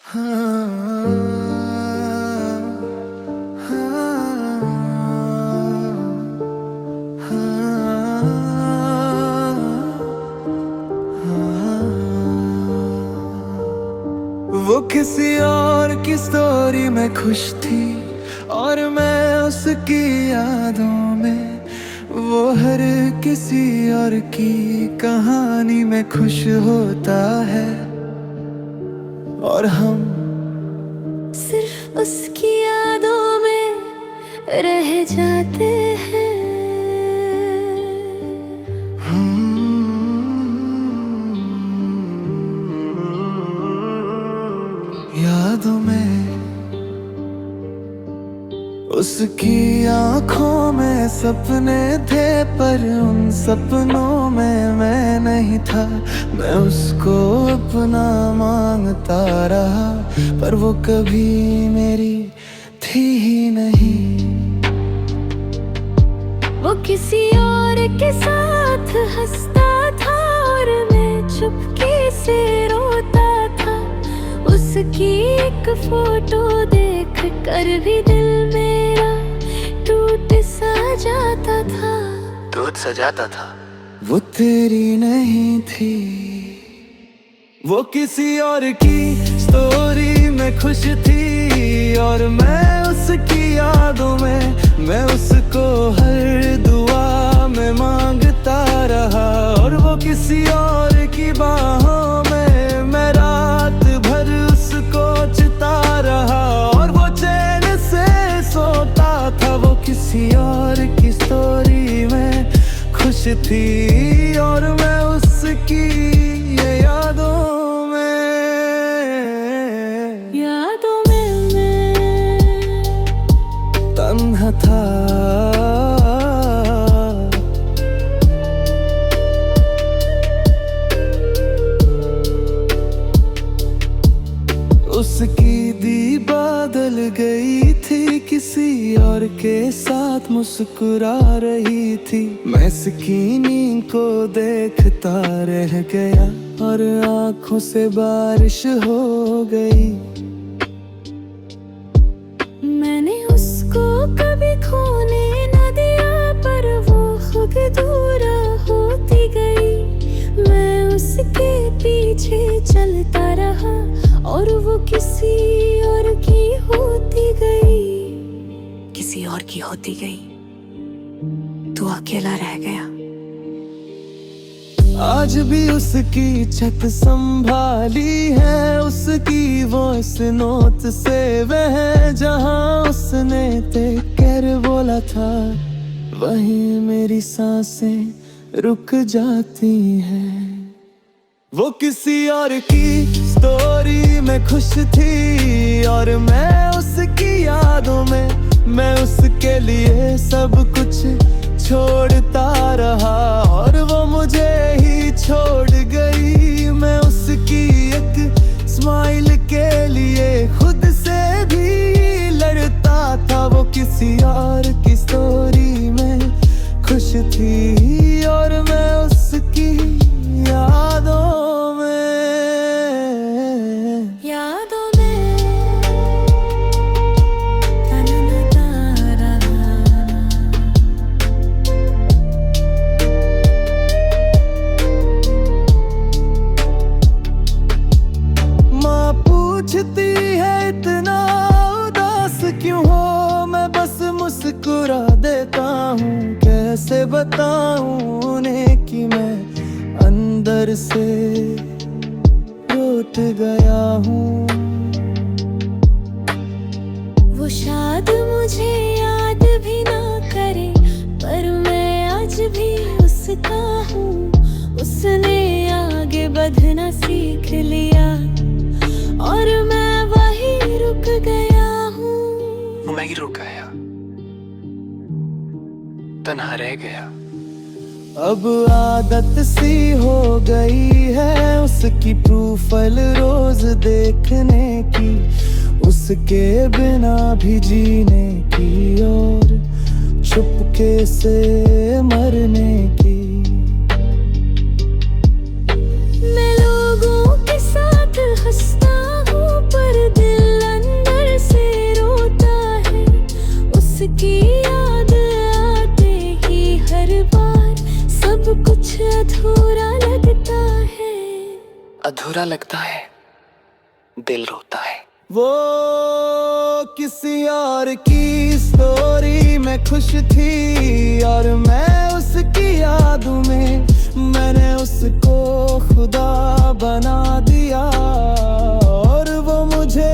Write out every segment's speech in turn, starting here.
वो किसी और की स्टोरी में खुश थी और मैं उसकी यादों में। वो हर किसी और की कहानी में खुश होता है और हम सिर्फ उसकी यादों में रह जाते हैं। यादों में उसकी आंखों में सपने थे, पर उन सपनों में मैं नहीं था। मैं उसको अपना मांगता रहा, पर वो कभी मेरी थी ही नहीं। वो किसी और के साथ हंसता था और मैं चुपके से रोता था। उसकी एक फोटो देख कर भी दिल मेरा टूट सा जाता था। टूट सा जाता था। वो तेरी नहीं थी, वो किसी और की स्टोरी में खुश थी और मैं उसकी यादों में। मैं उसको हर दुआ में मांगता रहा और वो किसी और की बाहों में मैं रात भर उसको चिता रहा और वो चैन से सोता था। वो किसी और की स्टोरी में खुश थी और मैं उसकी ये यादों में मैं तन्हा था। उसकी दी बदल गई थी, किसी और के साथ मुस्कुरा रही थी। मैं स्कीनी को देखता रह गया और आंखों से बारिश हो गई। मैंने उसको कभी खोने न दिया, पर वो खुद दूर होती गई। मैं उसके पीछे चलता रहा और वो किसी और की होती गई। किसी और की होती गई, तू अकेला रह गया। आज भी उसकी छत संभाली है, उसकी वॉइस नोट से वह जहां उसने तेरे बोला था, वहीं मेरी सांसें रुक जाती हैं। वो किसी और की स्टोरी में खुश थी और मैं उसकी यादों में। मैं उसके लिए सब कुछ छोड़ता रहा और वो मुझे ही छोड़ गई। मैं उसकी एक स्माइल के लिए खुद से भी लड़ता था। वो किसी और की स्टोरी में खुश थी और मैं उसकी यादों में माँ पूछती है इतना उदास क्यों हो, मैं बस मुस्कुरा देता हूँ। कैसे बताऊँ उन्हें कि मैं अंदर से टूट गया हूँ। वो शायद मुझे याद भी ना करे, पर मैं आज भी उसका हूँ। उसने आगे बढ़ना सीख लिया और मैं वहीं रुक गया हूँ। मैं ही रुक गया, तन्हा रह गया। अब आदत सी हो गई है उसकी प्रोफाइल रोज देखने की, उसके बिना भी जीने की और चुपके से मरने की। मैं लोगों के साथ हंसता हूँ, पर बुरा लगता है, दिल रोता है। वो किसी और की स्टोरी में खुश थी और मैं उसकी यादों में, मैंने उसको खुदा बना दिया और वो मुझे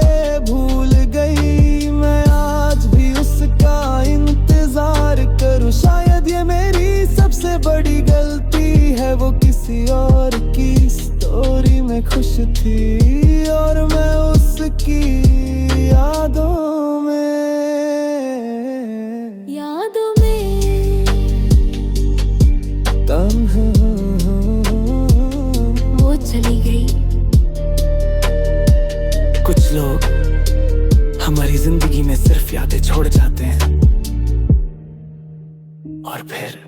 भूल गई। मैं आज भी उसका इंतजार करूं, शायद ये मेरी सबसे बड़ी गलती है। वो किसी और की स्टोरी में खुश थी और मैं उसकी यादों में तन्हा वो चली गई। कुछ लोग हमारी जिंदगी में सिर्फ यादें छोड़ जाते हैं और फिर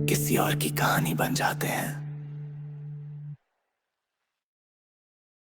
किसी और की कहानी बन जाते हैं।